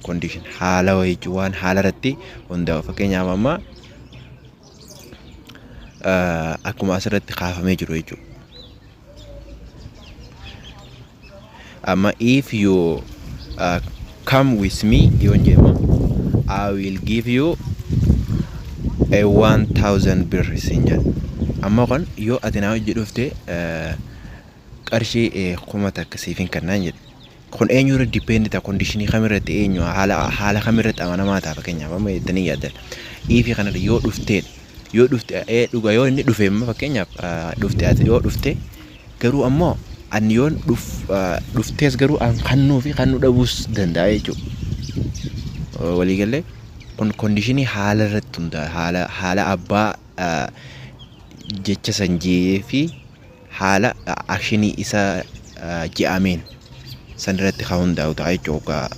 condition haala wayii waan haala irratti hundaa'u fakkeenyaaf amma akkuma asirratti kaafamee jiru jechuudha. Amma if you come with me yoon jeema I will give you a 1000 birr sinjal. Amma kan yoo ati naa hojii dhufte qarshii kuma takka siifin kannaan jedhe. Kun eenyurra depend ta condition kamirratti eenyu haala kamirratti amanamaa ta'a fakkeenyaaf amma jettanii yaaddan. If kana yoo dhufte dhuga yoo inni dhufe amma fakkeenyaaf dhufte ati yoo dhufte garuu ammoo an yoon dhuftees garuu an kannuu fi kannuu dhabuus danda'a jechuudha. Walii galee kun conditionii haala irratti hundaa'a haala abbaa jecha sanjii fi haala actionii isa je'ameen san irratti hundaa'u ta'a jechuudha.